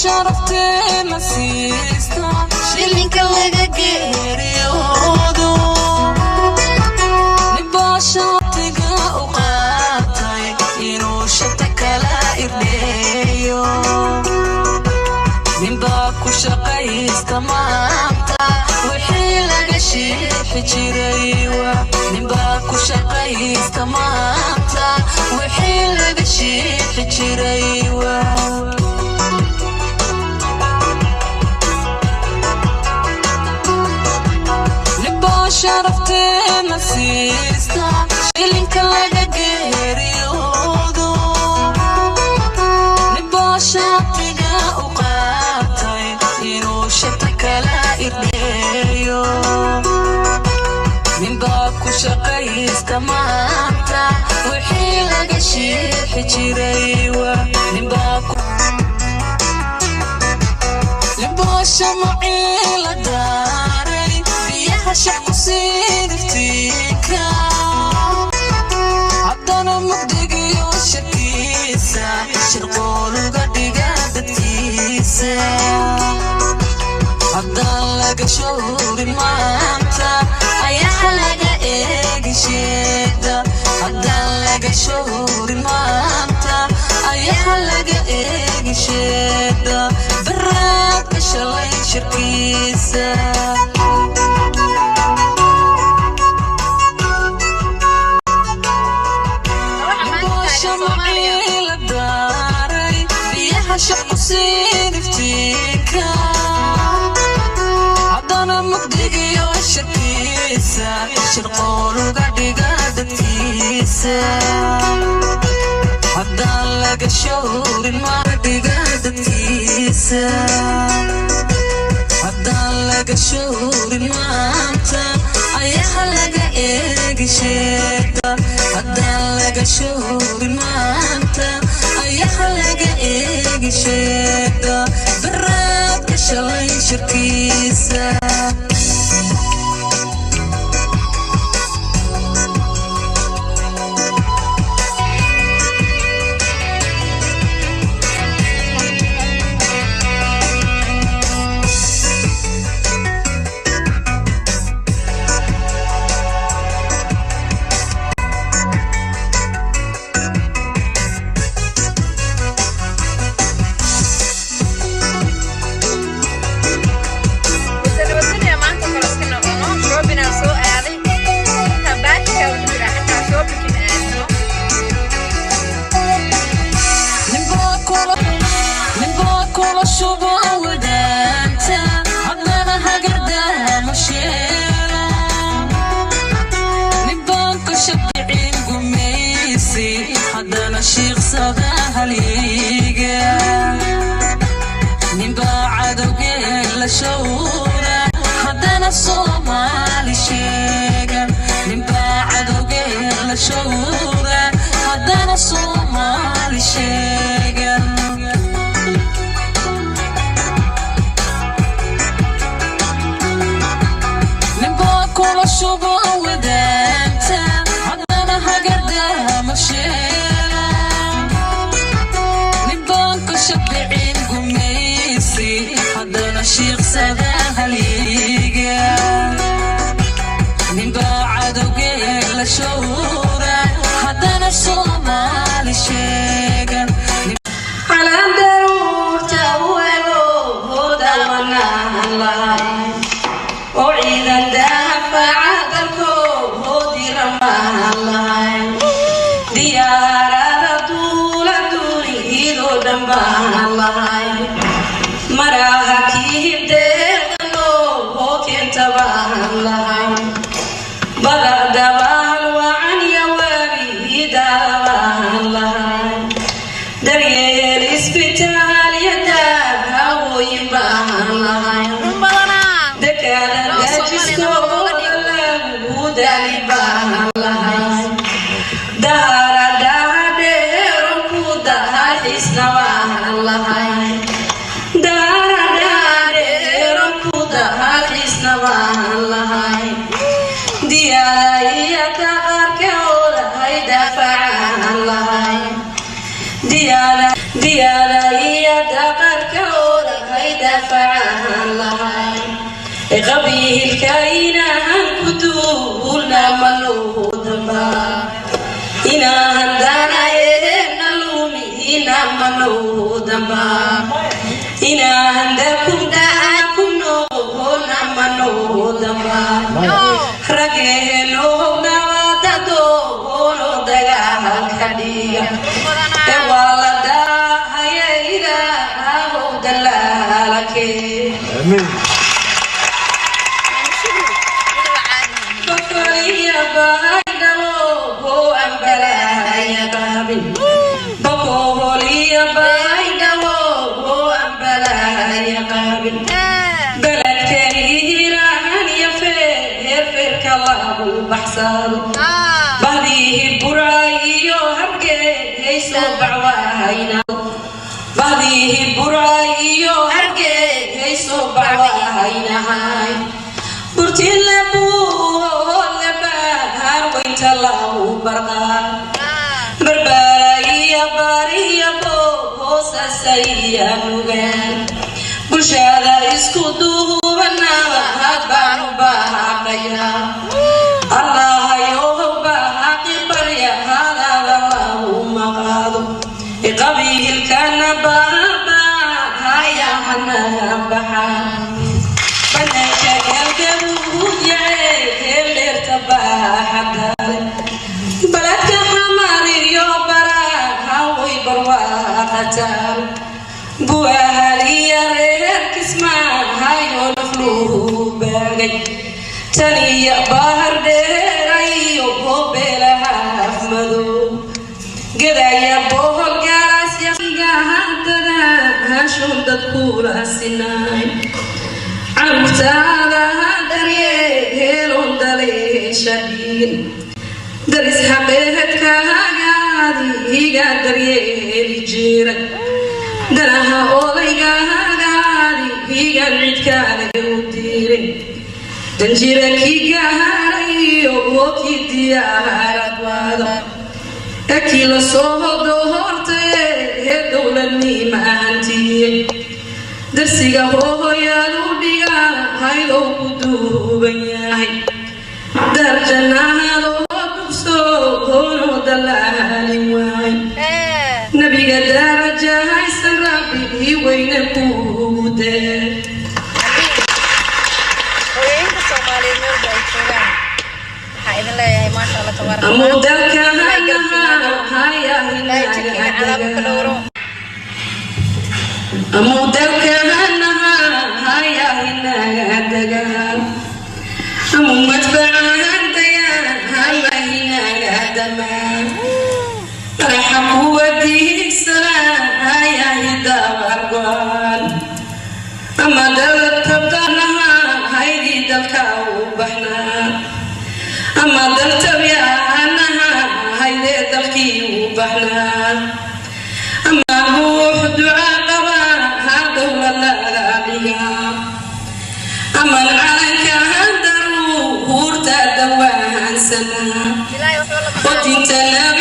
شرفتي مسيستا شيلينك لغا geeriyoodo ninbaa shatiga u qaatay inuu shata kala irdheeyo ninbaa ku shaqaysta maanta wixii laga shiixi jiray ninbaa ku shaqaysta maanta wixii laga shiixi jiray شرفتي مسيستا شيلينك لغا geeriyoodo ninbaa shatiga u qaatay inuu shata kala irdheeyo ninbaa ku shaqaysta maanta wixii laga shiixi jiray ninbaa shamacii la daaray biyaha shacku siiriftiinka haddana mugdigiyo shakiisa shirqooluga dhiga dadkiisa haddaan laga showrin maanta ayaxa laga eegi sheeda haddaan laga showrin maanta ayaxa laga eegi sheeda baraadka shalay shirkiisa shaqo siiriftiinka haddana mugdigiyo shakiisa shirqooluga dhiga dadkiisa haddaan laga showrin dhiga dadkiisa haddaan laga showrin maanta ayaxa laga eegi sheeda haddaan laga showrin maanta ayaxa laga eegi sheeda baraadka shalay shirkiisa ninbaa cadowgeen la showra haddana Soomaali sheegan ninbaa cadowgeen la showra haddana Soomaali sheegan ninbaa kula shubo wadaanta haddana hagardaama sheegan شبعين قميصي حضنا شيخ سباها ليقا من بعد وقيل شورا حضنا الصومالي شيقا على ضرور تأويلو هدى الله وعيدا دافع عدلكو هدي رماه الله ديارة maraha kiibdeeqano hookenta bahanlahay badada bahal wacan yawaabida bahanlahay daryeel isbitaal yadaab hawooyin bahanlahay dekada dajiskooda lagu dali bahanlahay dahara dahadheero ku dahay isna bahanlahay ديالا هي دقرك قبيه الكائنة كدولنا ملوذما إنا هندانا إنا لومي إنا ملوذما إنا هندكم داكم نونا ملوذما رجلو نواتدو دعاء كديا والدا هيا إله دلالك آمين بهذه برايو هرجع يسوع وعينا بهذه برايو هرجع يسوع وعينا هاي برتين لبوه لبهار وانت الله برقا برباي باري بو سسيا نوغان بشارة اسكتو بنا هبانو باقينا الله يوهب حقي بريا هذا الله مغاضو قبيه الكنبا هيا حنا بحا بنك يلقبو يعيد الارتباح بلدك حماري يوبرا هاوي برواقتال بوهالي رير كسما هايو نفلو باقي تاني بحر ديري وبلها أحمدو قدايا بوهل قاس يا هدنا هاشون تذكور السناي عرفت هذا دريل دري شديد درس حقيقتك هادي دريل جيرك درها أوليك هادي عدك لقوديرك تنجيرك هاري وكي ديارك وادا أكيل صوب دهورتي دولني ما أنتي درسيك هو يا لوديا هاي لو بدو بنياي درجنا لو بسو كونو دلالي واي نبي درجة هاي سرابي وين بودي أمودك هيا أمودك هيا هنا دجال أمودك هيا هنا دمان رحم ودي السلام هيا هدا برقان أما دلت تبدأنا هيدي دلكا وبحنا أما دلت بيانها هيدي دلكي وبحنا أما روح دعاء قبا هذا ولا بيا أما العلنك هذا روح ورتا دوان سنة وتنتنا